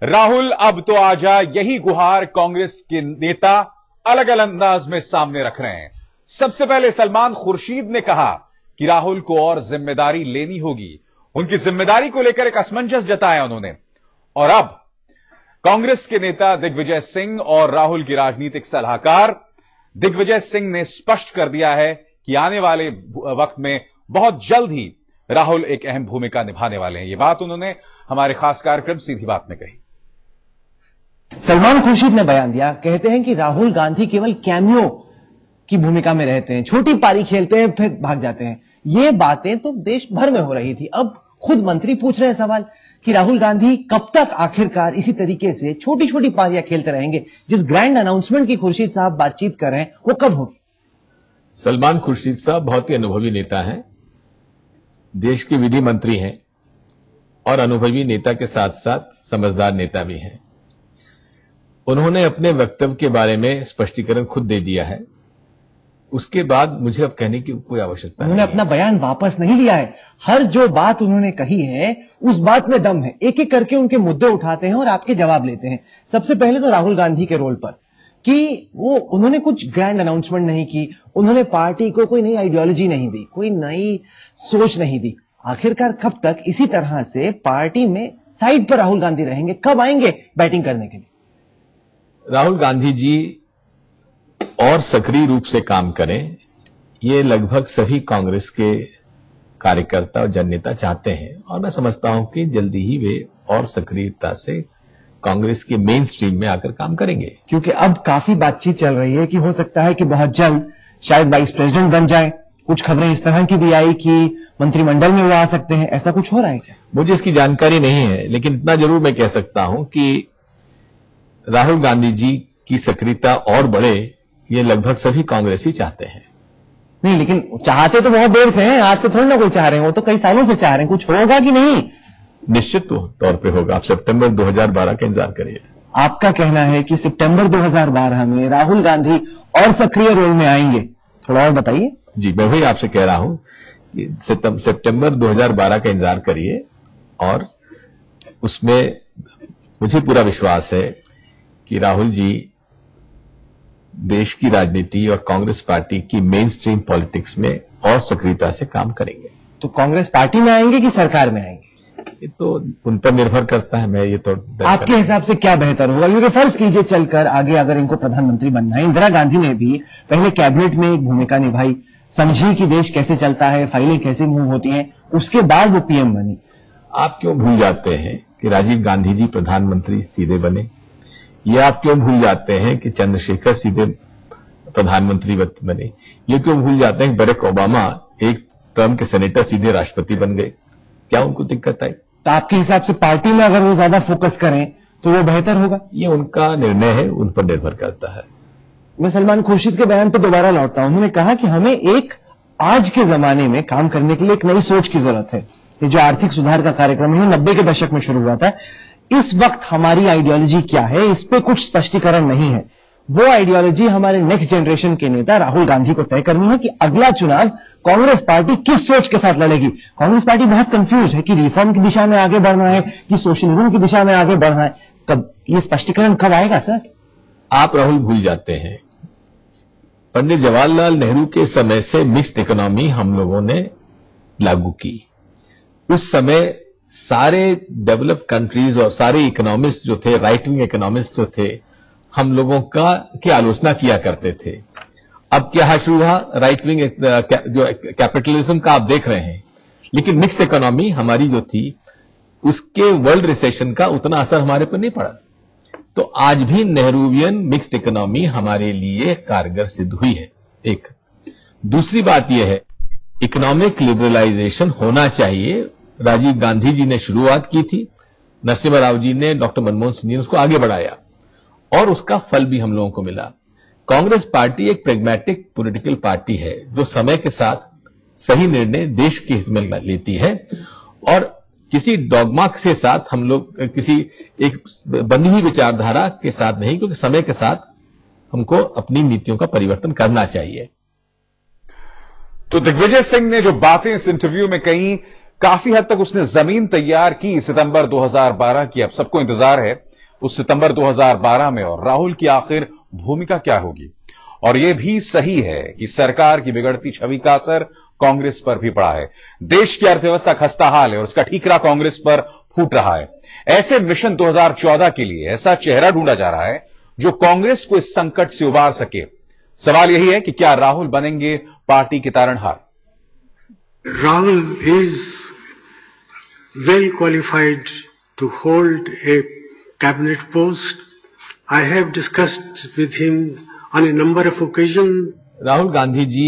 राहुल अब तो आजा, यही गुहार कांग्रेस के नेता अलग अलग अंदाज में सामने रख रहे हैं। सबसे पहले सलमान खुर्शीद ने कहा कि राहुल को और जिम्मेदारी लेनी होगी। उनकी जिम्मेदारी को लेकर एक असमंजस जताया उन्होंने। और अब कांग्रेस के नेता दिग्विजय सिंह और राहुल की राजनीतिक सलाहकार दिग्विजय सिंह ने स्पष्ट कर दिया है कि आने वाले वक्त में बहुत जल्द ही राहुल एक अहम भूमिका निभाने वाले हैं। यह बात उन्होंने हमारे खास कार्यक्रम सीधी बात में कही। सलमान खुर्शीद ने बयान दिया, कहते हैं कि राहुल गांधी केवल कैमियो की भूमिका में रहते हैं, छोटी पारी खेलते हैं फिर भाग जाते हैं। ये बातें तो देश भर में हो रही थी। अब खुद मंत्री पूछ रहे हैं सवाल कि राहुल गांधी कब तक आखिरकार इसी तरीके से छोटी छोटी पारियां खेलते रहेंगे। जिस ग्रैंड अनाउंसमेंट की खुर्शीद साहब बातचीत कर रहे हैं वो कब होगी? सलमान खुर्शीद साहब बहुत ही अनुभवी नेता हैं, देश के विधि मंत्री हैं और अनुभवी नेता के साथ साथ समझदार नेता भी हैं। उन्होंने अपने वक्तव्य के बारे में स्पष्टीकरण खुद दे दिया है। उसके बाद मुझे अब कहने की कोई आवश्यकता नहीं। उन्होंने अपना बयान वापस नहीं लिया है। हर जो बात उन्होंने कही है उस बात में दम है। एक एक करके उनके मुद्दे उठाते हैं और आपके जवाब लेते हैं। सबसे पहले तो राहुल गांधी के रोल पर कि उन्होंने कुछ ग्रैंड अनाउंसमेंट नहीं की, उन्होंने पार्टी को कोई नई आइडियोलॉजी नहीं दी, कोई नई सोच नहीं दी। आखिरकार कब तक इसी तरह से पार्टी में साइड पर राहुल गांधी रहेंगे? कब आएंगे बैटिंग करने के लिए? राहुल गांधी जी और सक्रिय रूप से काम करें, ये लगभग सभी कांग्रेस के कार्यकर्ता और जननेता चाहते हैं और मैं समझता हूं कि जल्दी ही वे और सक्रियता से कांग्रेस के मेन स्ट्रीम में आकर काम करेंगे। क्योंकि अब काफी बातचीत चल रही है कि हो सकता है कि बहुत जल्द शायद वाइस प्रेसिडेंट बन जाए। कुछ खबरें इस तरह की भी आई कि मंत्रिमंडल में वो आ सकते हैं। ऐसा कुछ हो रहा है क्या? मुझे इसकी जानकारी नहीं है, लेकिन इतना जरूर मैं कह सकता हूं कि राहुल गांधी जी की सक्रियता और बढ़े, ये लगभग सभी कांग्रेसी चाहते हैं। नहीं, लेकिन चाहते तो बहुत देर से हैं, आज से थोड़ी ना कोई चाह रहे हैं, वो तो कई सालों से चाह रहे हैं। कुछ होगा कि नहीं? निश्चित तौर पे होगा। आप सितंबर 2012 का इंतजार करिए। आपका कहना है कि सितंबर 2012 में राहुल गांधी और सक्रिय रोल में आएंगे? थोड़ा और बताइए। जी, मैं वही आपसे कह रहा हूं कि सितंबर 2012 का इंतजार करिए और उसमें मुझे पूरा विश्वास है कि राहुल जी देश की राजनीति और कांग्रेस पार्टी की मेन स्ट्रीम पॉलिटिक्स में और सक्रियता से काम करेंगे। तो कांग्रेस पार्टी में आएंगे कि सरकार में आएंगे? ये तो उन पर निर्भर करता है। मैं ये तो आपके हिसाब से क्या बेहतर होगा? क्योंकि फर्ज कीजिए चलकर आगे अगर इनको प्रधानमंत्री बनना है, इंदिरा गांधी ने भी पहले कैबिनेट में एक भूमिका निभाई, समझी कि देश कैसे चलता है, फाइलें कैसे मूव होती हैं, उसके बाद वो पीएम बनी। आप क्यों भूल जाते हैं कि राजीव गांधी जी प्रधानमंत्री सीधे बने? ये आप क्यों भूल जाते हैं कि चंद्रशेखर सीधे प्रधानमंत्री बने? ये क्यों भूल जाते हैं कि बराक ओबामा एक टर्म के सेनेटर सीधे राष्ट्रपति बन गए? क्या उनको दिक्कत आई? तो आपके हिसाब से पार्टी में अगर वो ज्यादा फोकस करें तो वो बेहतर होगा? ये उनका निर्णय है, उन पर निर्भर करता है। मैं सलमान खुर्शीद के बयान पर दोबारा लौटता हूं। उन्होंने कहा कि हमें एक आज के जमाने में काम करने के लिए एक नई सोच की जरूरत है। ये जो आर्थिक सुधार का कार्यक्रम है 90 के दशक में शुरू हुआ था। इस वक्त हमारी आइडियोलॉजी क्या है, इस पे कुछ स्पष्टीकरण नहीं है। वो आइडियोलॉजी हमारे नेक्स्ट जनरेशन के नेता राहुल गांधी को तय करनी है कि अगला चुनाव कांग्रेस पार्टी किस सोच के साथ लड़ेगी। कांग्रेस पार्टी बहुत कंफ्यूज है कि रिफॉर्म की दिशा में आगे बढ़ना है कि सोशलिज्म की दिशा में आगे बढ़ना है। कब ये स्पष्टीकरण कब आएगा सर? आप राहुल भूल जाते हैं, पंडित जवाहरलाल नेहरू के समय से मिक्स्ड इकोनॉमी हम लोगों ने लागू की। उस समय सारे डेवलप्ड कंट्रीज और सारे इकोनॉमिस्ट जो थे, राइट विंग इकोनॉमिस्ट जो थे, हम लोगों की आलोचना किया करते थे। अब क्या शुरू हुआ? राइट विंग जो कैपिटलिज्म का आप देख रहे हैं। लेकिन मिक्स्ड इकोनॉमी हमारी जो थी, उसके वर्ल्ड रिसेशन का उतना असर हमारे पर नहीं पड़ा। तो आज भी नेहरूवियन मिक्स्ड इकोनॉमी हमारे लिए कारगर सिद्ध हुई है। एक दूसरी बात यह है, इकोनॉमिक लिबरलाइजेशन होना चाहिए। राजीव गांधी जी ने शुरुआत की थी, नरसिम्हा राव जी ने, डॉक्टर मनमोहन सिंह जी ने उसको आगे बढ़ाया और उसका फल भी हम लोगों को मिला। कांग्रेस पार्टी एक प्रेग्मेटिक पॉलिटिकल पार्टी है जो समय के साथ सही निर्णय देश के हित में लेती है और किसी डॉगमा के साथ हम लोग किसी एक बंधी हुई विचारधारा के साथ नहीं, क्योंकि समय के साथ हमको अपनी नीतियों का परिवर्तन करना चाहिए। तो दिग्विजय सिंह ने जो बातें इस इंटरव्यू में कही, काफी हद तक उसने जमीन तैयार की सितंबर 2012 की। अब सबको इंतजार है उस सितंबर 2012 में और राहुल की आखिर भूमिका क्या होगी। और यह भी सही है कि सरकार की बिगड़ती छवि का असर कांग्रेस पर भी पड़ा है। देश की अर्थव्यवस्था खस्ता हाल है और उसका ठीकरा कांग्रेस पर फूट रहा है। ऐसे मिशन 2014 के लिए ऐसा चेहरा ढूंढा जा रहा है जो कांग्रेस को इस संकट से उबार सके। सवाल यही है कि क्या राहुल बनेंगे पार्टी के तारणहार। Rahul is well qualified to hold a cabinet post. I have discussed with him on a number of occasions. Rahul Gandhi ji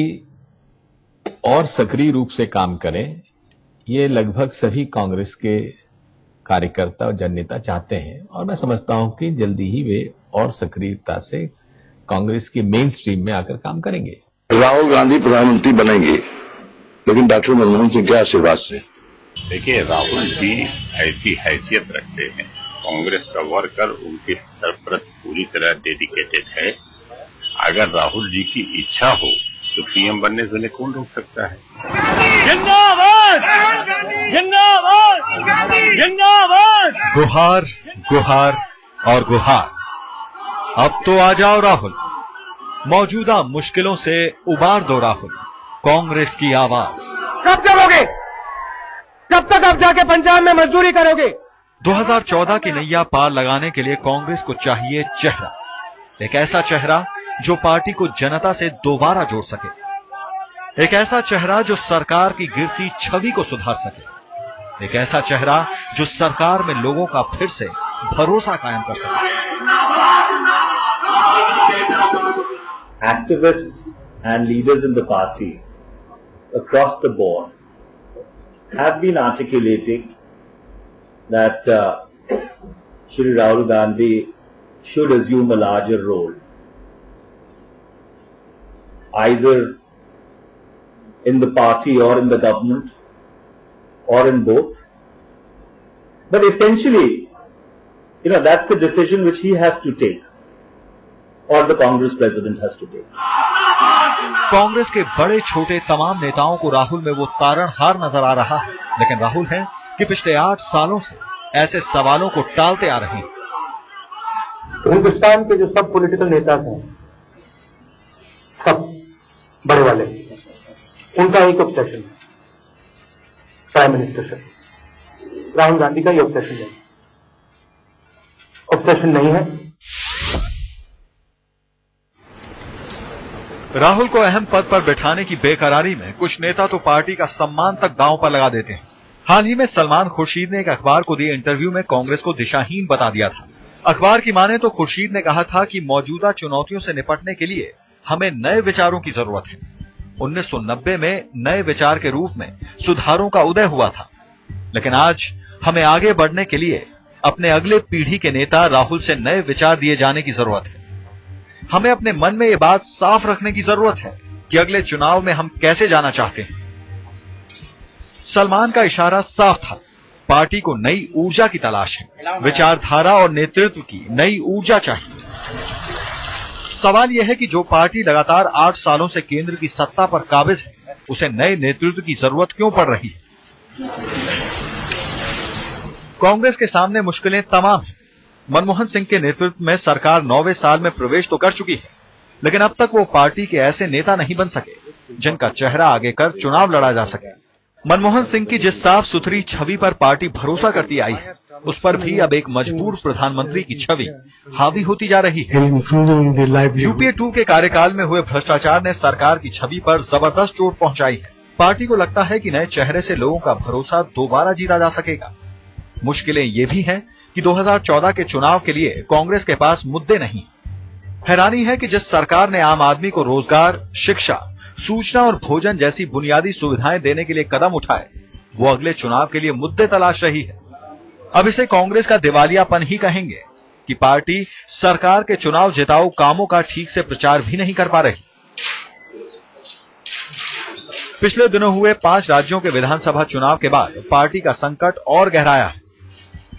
और सक्रिय रूप से काम करें, ये लगभग सभी कांग्रेस के कार्यकर्ता और जननेता चाहते हैं और मैं समझता हूं कि जल्दी ही वे और सक्रियता से कांग्रेस के मेन स्ट्रीम में आकर काम करेंगे। राहुल गांधी प्रधानमंत्री बनेंगे, लेकिन डॉक्टर मनमोहन सिंह के आशीर्वाद से। देखिए, राहुल जी ऐसी हैसियत रखते हैं, कांग्रेस का वर्कर उनके प्रति पूरी तरह डेडिकेटेड है। अगर राहुल जी की इच्छा हो तो पीएम बनने से उन्हें कौन रोक सकता है। जिंदाबाद जिंदाबाद जिंदाबाद। गुहार गुहार और गुहार। अब तो आ जाओ राहुल, मौजूदा मुश्किलों से उबार दो राहुल, कांग्रेस की आवाज। कब चलोगे? कब तक आप जाके पंजाब में मजदूरी करोगे? 2014 की नैया पार लगाने के लिए कांग्रेस को चाहिए चेहरा, एक ऐसा चेहरा जो पार्टी को जनता से दोबारा जोड़ सके, एक ऐसा चेहरा जो सरकार की गिरती छवि को सुधार सके, एक ऐसा चेहरा जो सरकार में लोगों का फिर से भरोसा कायम कर सके। Activists and leaders in the party across the board have been articulating that Shri Rahul Gandhi should assume a larger role, either in the party or in the government or in both. But essentially, that's the decision which he has to take, or the Congress president has to take. Congress के बड़े छोटे तमाम नेताओं को राहुल में वो तारणहार नजर आ रहा है, लेकिन राहुल है कि पिछले 8 सालों से ऐसे सवालों को टालते आ रहे हैं। हिंदुस्तान के जो सब पॉलिटिकल नेता हैं, सब बड़े वाले, उनका एक ऑब्सेशन है प्राइम मिनिस्टरशिप। राहुल गांधी का ये ऑब्सेशन नहीं है। राहुल को अहम पद पर बैठाने की बेकरारी में कुछ नेता तो पार्टी का सम्मान तक दांव पर लगा देते हैं। हाल ही में सलमान खुर्शीद ने एक अखबार को दिए इंटरव्यू में कांग्रेस को दिशाहीन बता दिया था। अखबार की माने तो खुर्शीद ने कहा था कि मौजूदा चुनौतियों से निपटने के लिए हमें नए विचारों की जरूरत है। 1990 में नए विचार के रूप में सुधारों का उदय हुआ था, लेकिन आज हमें आगे बढ़ने के लिए अपने अगले पीढ़ी के नेता राहुल से नए विचार दिए जाने की जरूरत है। हमें अपने मन में यह बात साफ रखने की जरूरत है कि अगले चुनाव में हम कैसे जाना चाहते हैं। सलमान का इशारा साफ था, पार्टी को नई ऊर्जा की तलाश है, विचारधारा और नेतृत्व की नई ऊर्जा चाहिए। सवाल यह है कि जो पार्टी लगातार 8 सालों से केंद्र की सत्ता पर काबिज है, उसे नए नेतृत्व की जरूरत क्यों पड़ रही है। कांग्रेस के सामने मुश्किलें तमाम हैं। मनमोहन सिंह के नेतृत्व में सरकार 9वें साल में प्रवेश तो कर चुकी है, लेकिन अब तक वो पार्टी के ऐसे नेता नहीं बन सके जिनका चेहरा आगे कर चुनाव लड़ा जा सके। मनमोहन सिंह की जिस साफ सुथरी छवि पर पार्टी भरोसा करती आई है, उस पर भी अब एक मजबूर प्रधानमंत्री की छवि हावी होती जा रही है। यूपीए 2 के कार्यकाल में हुए भ्रष्टाचार ने सरकार की छवि पर जबरदस्त चोट पहुंचाई है। पार्टी को लगता है कि नए चेहरे से लोगों का भरोसा दोबारा जीता जा सकेगा। मुश्किलें ये भी हैं कि 2014 के चुनाव के लिए कांग्रेस के पास मुद्दे नहीं। हैरानी है कि जिस सरकार ने आम आदमी को रोजगार, शिक्षा, सूचना और भोजन जैसी बुनियादी सुविधाएं देने के लिए कदम उठाए, वो अगले चुनाव के लिए मुद्दे तलाश रही है। अब इसे कांग्रेस का दिवालियापन ही कहेंगे कि पार्टी सरकार के चुनाव जिताऊ कामों का ठीक से प्रचार भी नहीं कर पा रही। पिछले दिनों हुए 5 राज्यों के विधानसभा चुनाव के बाद पार्टी का संकट और गहराया है।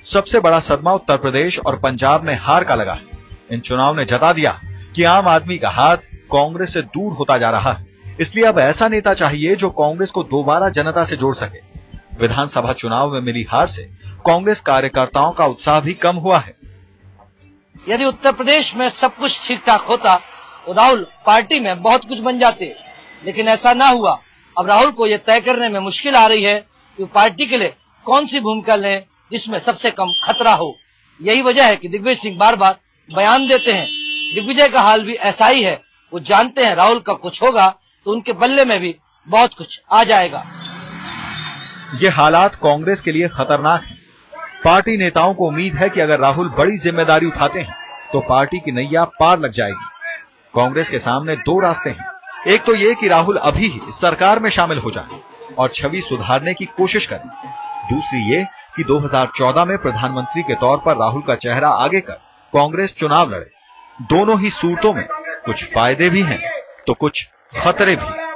सबसे बड़ा सदमा उत्तर प्रदेश और पंजाब में हार का लगा है। इन चुनाव ने जता दिया कि आम आदमी का हाथ कांग्रेस से दूर होता जा रहा है। इसलिए अब ऐसा नेता चाहिए जो कांग्रेस को दोबारा जनता से जोड़ सके। विधानसभा चुनाव में मिली हार से कांग्रेस कार्यकर्ताओं का उत्साह भी कम हुआ है। यदि उत्तर प्रदेश में सब कुछ ठीक ठाक होता तो राहुल पार्टी में बहुत कुछ बन जाते, लेकिन ऐसा ना हुआ। अब राहुल को यह तय करने में मुश्किल आ रही है कि पार्टी के लिए कौन सी भूमिका लें जिसमें सबसे कम खतरा हो। यही वजह है कि दिग्विजय सिंह बार बार बयान देते हैं। दिग्विजय का हाल भी ऐसा ही है। वो जानते हैं राहुल का कुछ होगा तो उनके बल्ले में भी बहुत कुछ आ जाएगा। ये हालात कांग्रेस के लिए खतरनाक हैं। पार्टी नेताओं को उम्मीद है कि अगर राहुल बड़ी जिम्मेदारी उठाते हैं तो पार्टी की नैया पार लग जाएगी। कांग्रेस के सामने दो रास्ते हैं। एक तो ये कि राहुल अभी ही सरकार में शामिल हो जाए और छवि सुधारने की कोशिश करें। दूसरी ये कि 2014 में प्रधानमंत्री के तौर पर राहुल का चेहरा आगे कर कांग्रेस चुनाव लड़े। दोनों ही सूरतों में कुछ फायदे भी हैं तो कुछ खतरे भी।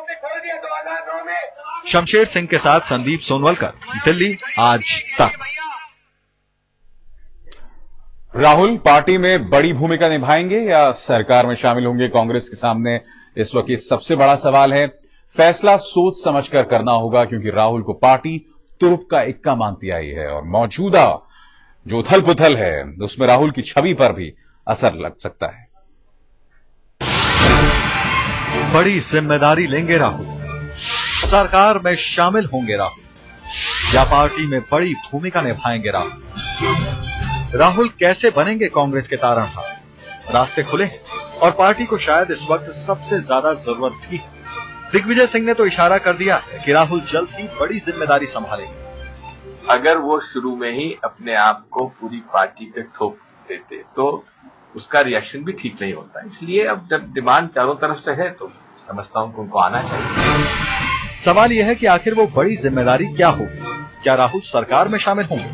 शमशेर सिंह के साथ संदीप सोनवलकर, दिल्ली आज तक। राहुल पार्टी में बड़ी भूमिका निभाएंगे या सरकार में शामिल होंगे? कांग्रेस के सामने इस वक्त सबसे बड़ा सवाल है। फैसला सोच समझकर करना होगा क्योंकि राहुल को पार्टी तुरुप का इक्का मानती आई है और मौजूदा जो उथल पुथल है उसमें राहुल की छवि पर भी असर लग सकता है। बड़ी जिम्मेदारी लेंगे राहुल, सरकार में शामिल होंगे राहुल या पार्टी में बड़ी भूमिका निभाएंगे राहुल? राहुल कैसे बनेंगे कांग्रेस के तारणहार? रास्ते खुले हैं और पार्टी को शायद इस वक्त सबसे ज्यादा जरूरत भी है। दिग्विजय सिंह ने तो इशारा कर दिया है कि राहुल जल्द ही बड़ी जिम्मेदारी संभालेंगे। अगर वो शुरू में ही अपने आप को पूरी पार्टी पे थोप देते तो उसका रिएक्शन भी ठीक नहीं होता। इसलिए अब जब डिमांड चारों तरफ से है तो समझता हूं कि उनको आना चाहिए। सवाल यह है कि आखिर वो बड़ी जिम्मेदारी क्या होगी? क्या राहुल सरकार में शामिल होंगे?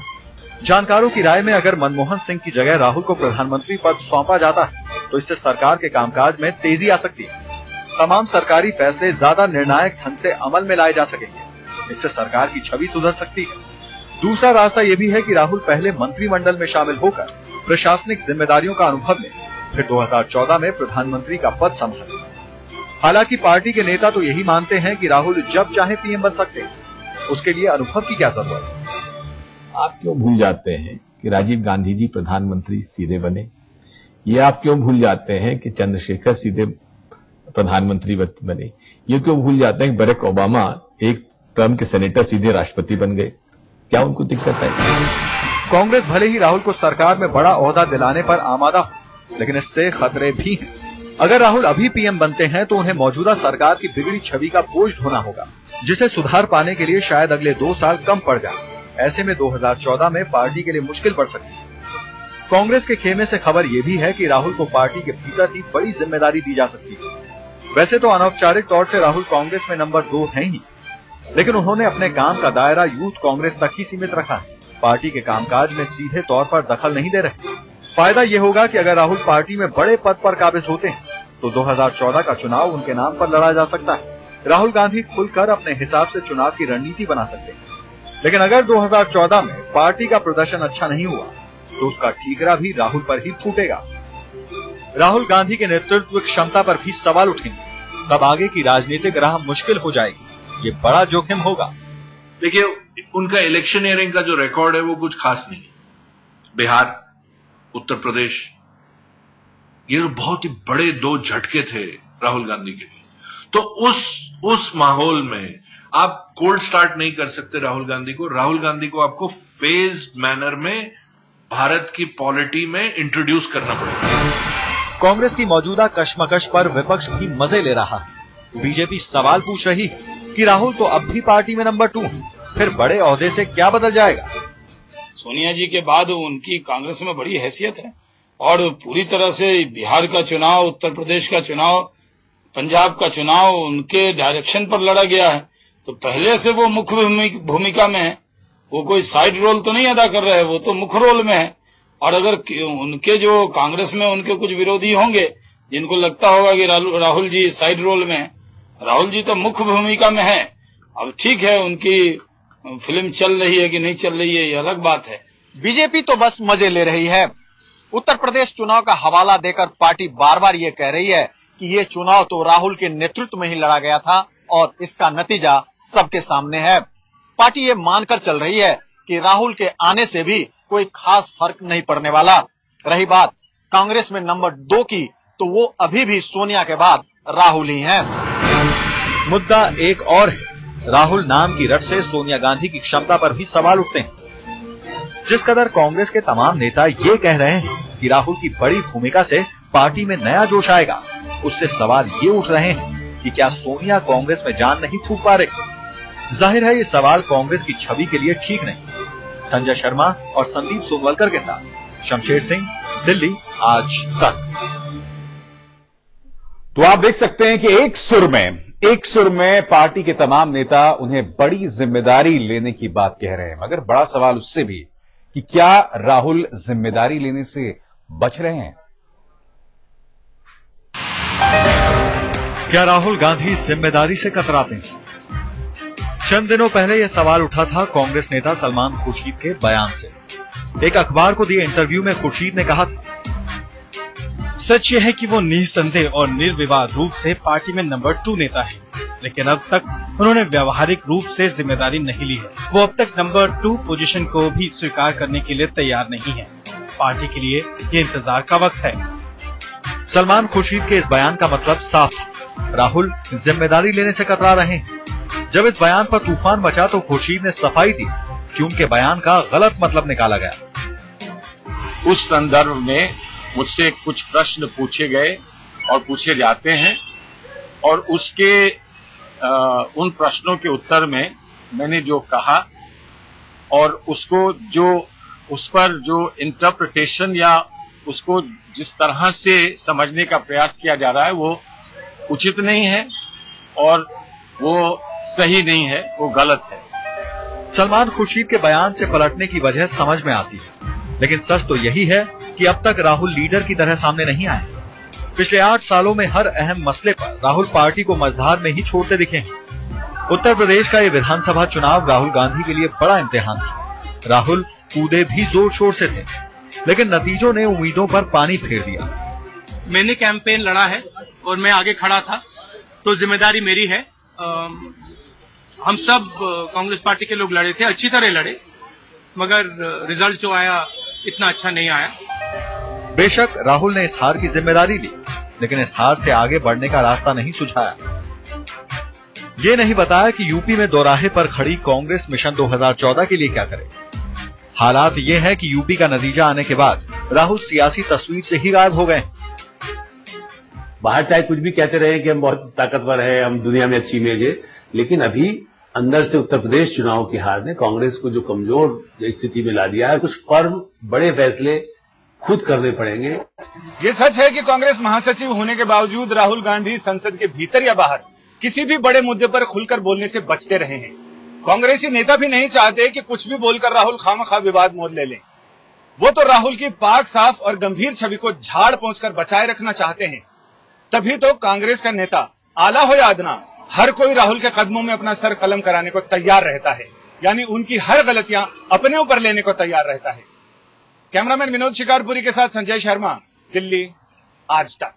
जानकारों की राय में अगर मनमोहन सिंह की जगह राहुल को प्रधानमंत्री पद सौंपा जाता है तो इससे सरकार के कामकाज में तेजी आ सकती है। तमाम सरकारी फैसले ज्यादा निर्णायक ढंग से अमल में लाए जा सकेंगे। इससे सरकार की छवि सुधर सकती है। दूसरा रास्ता यह भी है कि राहुल पहले मंत्रिमंडल में शामिल होकर प्रशासनिक जिम्मेदारियों का अनुभव लें, फिर 2014 में प्रधानमंत्री का पद संभालें। हालांकि पार्टी के नेता तो यही मानते हैं कि राहुल जब चाहे पीएम बन सकते हैं। उसके लिए अनुभव की क्या जरूरत है? आप क्यों भूल जाते हैं कि राजीव गांधी जी प्रधानमंत्री सीधे बने? ये आप क्यों भूल जाते हैं कि चंद्रशेखर सीधे प्रधानमंत्री बने? ये क्यों भूल जाते हैं कि बराक ओबामा एक टर्म के सेनेटर सीधे राष्ट्रपति बन गए? क्या उनको दिक्कत है? कांग्रेस भले ही राहुल को सरकार में बड़ा ओहदा दिलाने पर आमादा हो, लेकिन इससे खतरे भी हैं। अगर राहुल अभी पीएम बनते हैं तो उन्हें मौजूदा सरकार की बिगड़ी छवि का बोझ ढोना होगा, जिसे सुधार पाने के लिए शायद अगले 2 साल कम पड़ जाए। ऐसे में 2014 में पार्टी के लिए मुश्किल पड़ सकती है। कांग्रेस के खेमे से खबर यह भी है कि राहुल को पार्टी के भीतर ही बड़ी जिम्मेदारी दी जा सकती है। वैसे तो अनौपचारिक तौर से राहुल कांग्रेस में नंबर 2 हैं ही, लेकिन उन्होंने अपने काम का दायरा यूथ कांग्रेस तक ही सीमित रखा है। पार्टी के कामकाज में सीधे तौर पर दखल नहीं दे रहे। फायदा यह होगा कि अगर राहुल पार्टी में बड़े पद पर काबिज होते हैं तो 2014 का चुनाव उनके नाम पर लड़ा जा सकता है। राहुल गांधी खुलकर अपने हिसाब से चुनाव की रणनीति बना सकते हैं। लेकिन अगर 2014 में पार्टी का प्रदर्शन अच्छा नहीं हुआ तो उसका ठीकरा भी राहुल पर ही फूटेगा। राहुल गांधी के नेतृत्व क्षमता पर भी सवाल उठेंगे। तब आगे की राजनीतिक राह मुश्किल हो जाएगी। ये बड़ा जोखिम होगा। देखिए, उनका इलेक्शनियरिंग का जो रिकॉर्ड है वो कुछ खास नहीं है। बिहार, उत्तर प्रदेश, ये बहुत ही बड़े 2 झटके थे राहुल गांधी के लिए। तो उस माहौल में आप कोल्ड स्टार्ट नहीं कर सकते राहुल गांधी को। राहुल गांधी को आपको फेज्ड मैनर में भारत की पॉलिटी में इंट्रोड्यूस करना पड़ेगा। कांग्रेस की मौजूदा कशमकश पर विपक्ष भी मजे ले रहा है। बीजेपी सवाल पूछ रही है कि राहुल तो अब भी पार्टी में नंबर 2 है, फिर बड़े ओहदे से क्या बदल जाएगा? सोनिया जी के बाद उनकी कांग्रेस में बड़ी हैसियत है और पूरी तरह से बिहार का चुनाव, उत्तर प्रदेश का चुनाव, पंजाब का चुनाव उनके डायरेक्शन पर लड़ा गया है। तो पहले से वो मुख्य भूमिका में है। वो कोई साइड रोल तो नहीं अदा कर रहे हैं, वो तो मुख्य रोल में है। और अगर उनके जो कांग्रेस में उनके कुछ विरोधी होंगे जिनको लगता होगा कि राहुल जी साइड रोल में है, राहुल जी तो मुख्य भूमिका में है। अब ठीक है, उनकी फिल्म चल रही है कि नहीं चल रही है ये अलग बात है। बीजेपी तो बस मजे ले रही है। उत्तर प्रदेश चुनाव का हवाला देकर पार्टी बार बार ये कह रही है कि ये चुनाव तो राहुल के नेतृत्व में ही लड़ा गया था और इसका नतीजा सबके सामने है। पार्टी ये मानकर चल रही है कि राहुल के आने से भी कोई खास फर्क नहीं पड़ने वाला। रही बात कांग्रेस में नंबर 2 की, तो वो अभी भी सोनिया के बाद राहुल ही हैं। मुद्दा एक और है, राहुल नाम की रट से सोनिया गांधी की क्षमता पर भी सवाल उठते हैं। जिस कदर कांग्रेस के तमाम नेता ये कह रहे हैं कि राहुल की बड़ी भूमिका से पार्टी में नया जोश आएगा, उससे सवाल ये उठ रहे हैं कि क्या सोनिया कांग्रेस में जान नहीं फूंक पा रही। जाहिर है ये सवाल कांग्रेस की छवि के लिए ठीक नहीं। संजय शर्मा और संदीप सोनवलकर के साथ शमशेर सिंह, दिल्ली, आज तक। तो आप देख सकते हैं कि एक सुर में पार्टी के तमाम नेता उन्हें बड़ी जिम्मेदारी लेने की बात कह रहे हैं, मगर बड़ा सवाल उससे भी कि क्या राहुल जिम्मेदारी लेने से बच रहे हैं। क्या राहुल गांधी जिम्मेदारी से कतराते हैं? चंद दिनों पहले यह सवाल उठा था कांग्रेस नेता सलमान खुर्शीद के बयान से। एक अखबार को दिए इंटरव्यू में खुर्शीद ने कहा था, सच यह है कि वो निसंदेह और निर्विवाद रूप से पार्टी में नंबर 2 नेता है, लेकिन अब तक उन्होंने व्यवहारिक रूप से जिम्मेदारी नहीं ली है। वो अब तक नंबर 2 पोजीशन को भी स्वीकार करने के लिए तैयार नहीं है। पार्टी के लिए ये इंतजार का वक्त है। सलमान खुर्शीद के इस बयान का मतलब साफ है, राहुल जिम्मेदारी लेने से कतरा रहे हैं। जब इस बयान पर तूफान मचा तो खुर्शीद ने सफाई दी कि उनके बयान का गलत मतलब निकाला गया। उस संदर्भ में मुझसे कुछ प्रश्न पूछे गए और पूछे जाते हैं, और उसके उन प्रश्नों के उत्तर में मैंने जो कहा और उसको जो उस पर जो इंटरप्रिटेशन या उसको जिस तरह से समझने का प्रयास किया जा रहा है वो उचित नहीं है और वो सही नहीं है, वो गलत है। सलमान खुर्शीद के बयान से पलटने की वजह समझ में आती है, लेकिन सच तो यही है कि अब तक राहुल लीडर की तरह सामने नहीं आए। पिछले 8 सालों में हर अहम मसले पर राहुल पार्टी को मझधार में ही छोड़ते दिखे हैं। उत्तर प्रदेश का ये विधानसभा चुनाव राहुल गांधी के लिए बड़ा इम्तिहान था। राहुल कूदे भी जोर शोर से थे, लेकिन नतीजों ने उम्मीदों पर पानी फेर दिया। मैंने कैंपेन लड़ा है और मैं आगे खड़ा था, तो जिम्मेदारी मेरी है। हम सब कांग्रेस पार्टी के लोग लड़े थे, अच्छी तरह लड़े, मगर रिजल्ट जो आया इतना अच्छा नहीं आया। बेशक राहुल ने इस हार की जिम्मेदारी ली, लेकिन इस हार से आगे बढ़ने का रास्ता नहीं सुझाया। ये नहीं बताया कि यूपी में दोराहे पर खड़ी कांग्रेस मिशन 2014 के लिए क्या करे। हालात ये है कि यूपी का नतीजा आने के बाद राहुल सियासी तस्वीर से ही गायब हो गए। बाहर चाहे कुछ भी कहते रहे कि हम बहुत ताकतवर हैं, हम दुनिया में अच्छी इमेज है, लेकिन अभी अंदर से उत्तर प्रदेश चुनाव की हार ने कांग्रेस को जो कमजोर स्थिति में ला दिया है। कुछ फर्म बड़े फैसले खुद करने पड़ेंगे। ये सच है कि कांग्रेस महासचिव होने के बावजूद राहुल गांधी संसद के भीतर या बाहर किसी भी बड़े मुद्दे पर खुलकर बोलने से बचते रहे हैं। कांग्रेसी नेता भी नहीं चाहते कि कुछ भी बोलकर राहुल खामखा विवाद मोल ले लें। वो तो राहुल की पाक साफ और गंभीर छवि को झाड़ पहुंचकर बचाए रखना चाहते हैं। तभी तो कांग्रेस का नेता, आला हो या अदना, हर कोई राहुल के कदमों में अपना सर कलम कराने को तैयार रहता है, यानी उनकी हर गलतियां अपने ऊपर लेने को तैयार रहता है। कैमरामैन विनोद शिकारपुरी के साथ संजय शर्मा, दिल्ली, आज तक।